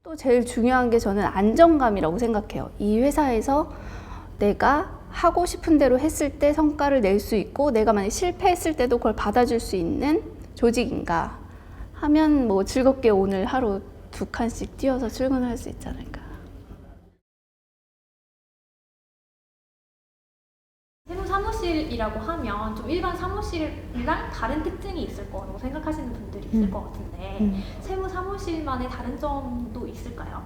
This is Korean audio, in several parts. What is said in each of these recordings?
또 제일 중요한 게 저는 안정감이라고 생각해요. 이 회사에서 내가 하고 싶은 대로 했을 때 성과를 낼 수 있고, 내가 만약 실패했을 때도 그걸 받아줄 수 있는 조직인가 하면 뭐 즐겁게 오늘 하루 2칸씩 뛰어서 출근할 수 있지 않을까. 세무사무실이라고 하면 좀 일반 사무실이랑 다른 특징이 있을 거라고 생각하시는 분들이 있을 것 같은데 세무사무실만의 다른 점도 있을까요?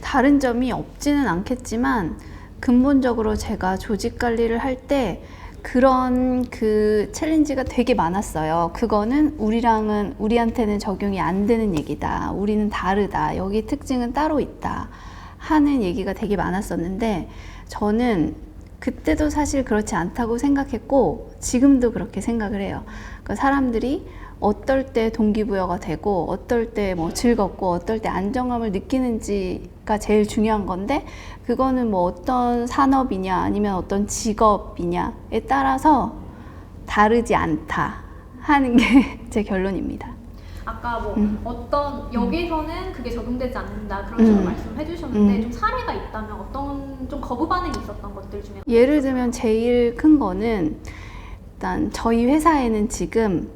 다른 점이 없지는 않겠지만 근본적으로 제가 조직 관리를 할 때 그런 그 챌린지가 되게 많았어요. 그거는 우리한테는 적용이 안 되는 얘기다. 우리는 다르다. 여기 특징은 따로 있다. 하는 얘기가 되게 많았었는데 저는 그때도 사실 그렇지 않다고 생각했고 지금도 그렇게 생각을 해요. 그러니까 사람들이 어떨 때 동기부여가 되고 어떨 때 뭐 즐겁고 어떨 때 안정감을 느끼는지가 제일 중요한 건데 그거는 뭐 어떤 산업이냐 아니면 어떤 직업이냐에 따라서 다르지 않다 하는 게 제 결론입니다. 아까 뭐 어떤 여기서는 그게 적용되지 않는다 그런 식으로 말씀을 해주셨는데 좀 사례가 있다면 어떤 좀 거부 반응이 있었던 것들 중에 예를 들면 제일 큰 거는 일단 저희 회사에는 지금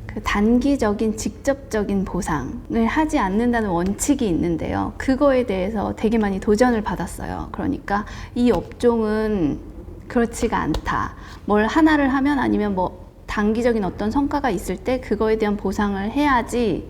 그 단기적인 직접적인 보상을 하지 않는다는 원칙이 있는데요. 그거에 대해서 되게 많이 도전을 받았어요. 그러니까 이 업종은 그렇지가 않다. 뭘 하나를 하면 아니면 뭐 단기적인 어떤 성과가 있을 때 그거에 대한 보상을 해야지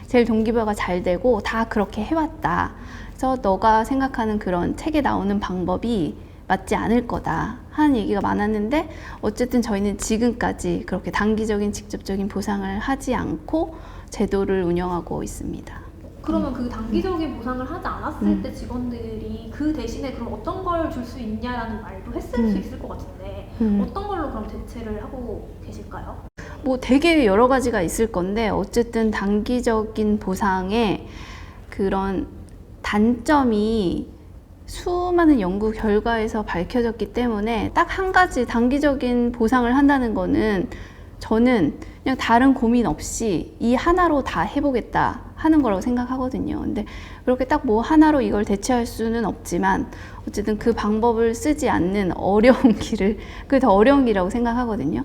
제일 동기부여가 잘 되고 다 그렇게 해왔다. 그래서 너가 생각하는 그런 책에 나오는 방법이 맞지 않을 거다 하는 얘기가 많았는데 어쨌든 저희는 지금까지 그렇게 단기적인 직접적인 보상을 하지 않고 제도를 운영하고 있습니다. 그러면 그 단기적인 보상을 하지 않았을 때 직원들이 그 대신에 그럼 어떤 걸 줄 수 있냐라는 말도 했을 수 있을 것 같은데 어떤 걸로 그럼 대체를 하고 계실까요? 뭐 되게 여러 가지가 있을 건데 어쨌든 단기적인 보상에 그런 단점이 수많은 연구 결과에서 밝혀졌기 때문에 딱 한 가지 단기적인 보상을 한다는 거는 저는 그냥 다른 고민 없이 이 하나로 다 해보겠다 하는 거라고 생각하거든요. 근데 그렇게 딱 뭐 하나로 이걸 대체할 수는 없지만 어쨌든 그 방법을 쓰지 않는 어려운 길을, 그게 더 어려운 길이라고 생각하거든요.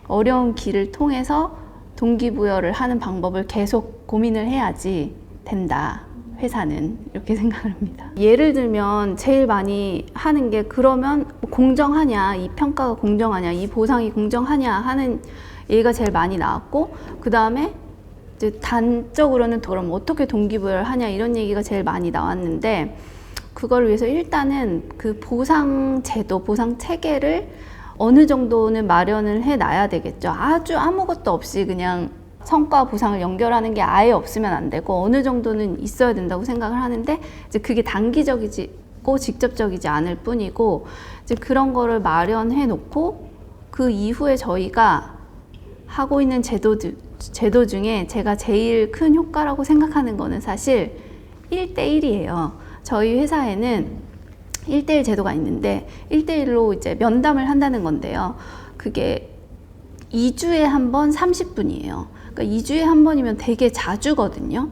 어려운 길을 통해서 동기부여를 하는 방법을 계속 고민을 해야지 된다. 회사는 이렇게 생각을 합니다. 예를 들면 제일 많이 하는 게 그러면 공정하냐, 이 평가가 공정하냐, 이 보상이 공정하냐 하는 얘기가 제일 많이 나왔고 그 다음에 이제 단적으로는 그럼 어떻게 동기부여를 하냐 이런 얘기가 제일 많이 나왔는데 그걸 위해서 일단은 그 보상 제도, 보상 체계를 어느 정도는 마련을 해 놔야 되겠죠. 아주 아무것도 없이 그냥 성과 보상을 연결하는 게 아예 없으면 안 되고 어느 정도는 있어야 된다고 생각을 하는데 이제 그게 단기적이고 직접적이지 않을 뿐이고 이제 그런 거를 마련해 놓고 그 이후에 저희가 하고 있는 제도 중에 제가 제일 큰 효과라고 생각하는 거는 사실 1대1이에요. 저희 회사에는 1대1 제도가 있는데 1대1로 이제 면담을 한다는 건데요. 그게 2주에 한 번 30분이에요. 그러니까 2주에 한 번이면 되게 자주거든요.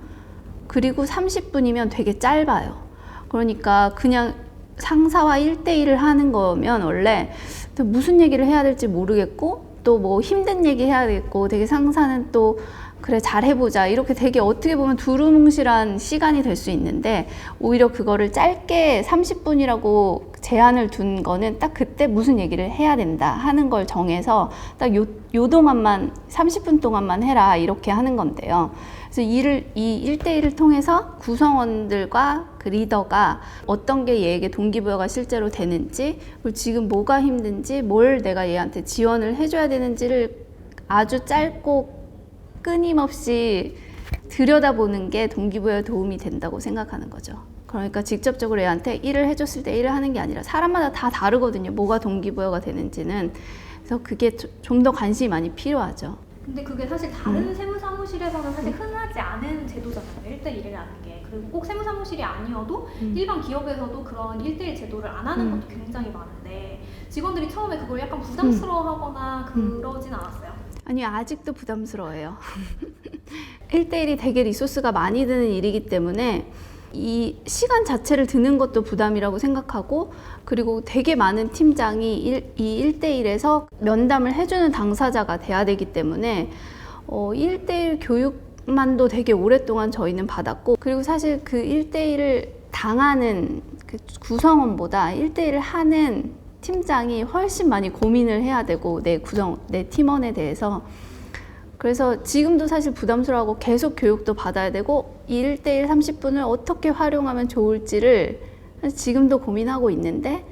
그리고 30분이면 되게 짧아요. 그러니까 그냥 상사와 1대1을 하는 거면 원래 무슨 얘기를 해야 될지 모르겠고 또 뭐 힘든 얘기 해야 되겠고 되게 상사는 또 그래 잘해보자 이렇게 되게 어떻게 보면 두루뭉실한 시간이 될 수 있는데 오히려 그거를 짧게 30분이라고 제한을 둔 거는 딱 그때 무슨 얘기를 해야 된다 하는 걸 정해서 딱 요 동안만 30분 동안만 해라 이렇게 하는 건데요. 그래서 이 1대1을 통해서 구성원들과 그 리더가 어떤 게 얘에게 동기부여가 실제로 되는지 그리고 지금 뭐가 힘든지 뭘 내가 얘한테 지원을 해줘야 되는지를 아주 짧고 끊임없이 들여다보는 게 동기부여에 도움이 된다고 생각하는 거죠. 그러니까 직접적으로 애한테 일을 해줬을 때 일을 하는 게 아니라 사람마다 다 다르거든요. 뭐가 동기부여가 되는지는. 그래서 그게 좀 더 관심이 많이 필요하죠. 근데 그게 사실 다른 세무사무실에서는 사실 흔하지 않은 제도잖아요. 1대1이라는 게. 그리고 꼭 세무사무실이 아니어도 일반 기업에서도 그런 1대1 제도를 안 하는 것도 굉장히 많은데 직원들이 처음에 그걸 약간 부담스러워하거나 그러진 않았어요? 아니요, 아직도 부담스러워요. 1대1이 되게 리소스가 많이 드는 일이기 때문에 이 시간 자체를 드는 것도 부담이라고 생각하고, 그리고 되게 많은 팀장이 이 1대1에서 면담을 해주는 당사자가 돼야 되기 때문에 1대1 교육만도 되게 오랫동안 저희는 받았고, 그리고 사실 그 1대1을 당하는 그 구성원보다 1대1을 하는 팀장이 훨씬 많이 고민을 해야 되고, 내 팀원에 대해서. 그래서 지금도 사실 부담스러워하고 계속 교육도 받아야 되고, 이 1대1 30분을 어떻게 활용하면 좋을지를 지금도 고민하고 있는데,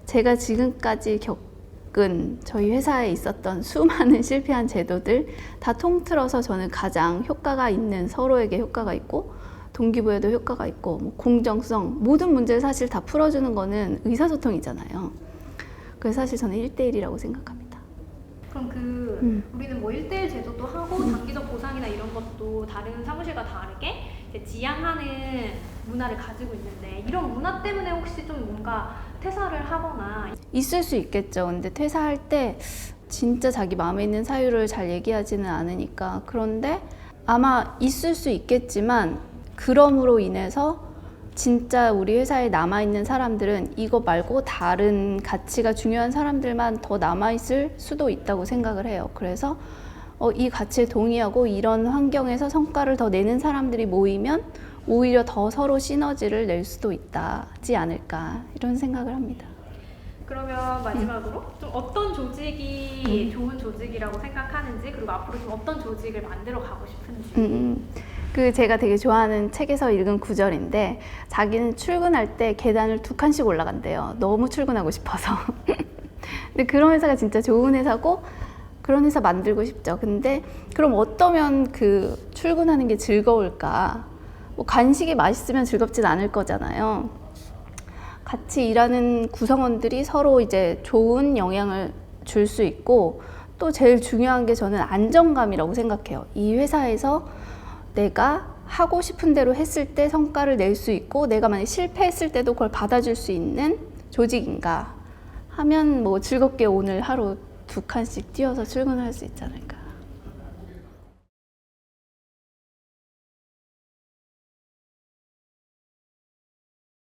제가 지금까지 겪은 저희 회사에 있었던 수많은 실패한 제도들 다 통틀어서 저는 가장 효과가 있는, 서로에게 효과가 있고 동기부여도 효과가 있고, 뭐 공정성, 모든 문제를 사실 다 풀어주는 거는 의사소통이잖아요. 그래서 사실 저는 1대1이라고 생각합니다. 그럼 우리는 뭐 1대1 제도도 하고 단기적 보상이나 이런 것도 다른 사무실과 다르게 이제 지향하는 문화를 가지고 있는데, 이런 문화 때문에 혹시 좀 뭔가 퇴사를 하거나 있을 수 있겠죠. 근데 퇴사할 때 진짜 자기 마음에 있는 사유를 잘 얘기하지는 않으니까. 그런데 아마 있을 수 있겠지만, 그럼으로 인해서 진짜 우리 회사에 남아있는 사람들은 이거 말고 다른 가치가 중요한 사람들만 더 남아있을 수도 있다고 생각을 해요. 그래서 이 가치에 동의하고 이런 환경에서 성과를 더 내는 사람들이 모이면 오히려 더 서로 시너지를 낼 수도 있지 않을까, 이런 생각을 합니다. 그러면 마지막으로 좀 어떤 조직이 좋은 조직이라고 생각하는지, 그리고 앞으로 좀 어떤 조직을 만들어 가고 싶은지. 그 제가 되게 좋아하는 책에서 읽은 구절인데, 자기는 출근할 때 계단을 2칸씩 올라간대요. 너무 출근하고 싶어서. 근데 그런 회사가 진짜 좋은 회사고, 그런 회사 만들고 싶죠. 근데 그럼 어떠면 그 출근하는 게 즐거울까? 뭐 간식이 맛있으면 즐겁진 않을 거잖아요. 같이 일하는 구성원들이 서로 이제 좋은 영향을 줄 수 있고, 또 제일 중요한 게 저는 안정감이라고 생각해요. 이 회사에서 내가 하고 싶은 대로 했을 때 성과를 낼 수 있고, 내가 만약 실패했을 때도 그걸 받아줄 수 있는 조직인가 하면 뭐 즐겁게 오늘 하루 2칸씩 뛰어서 출근할 수 있지 않을까.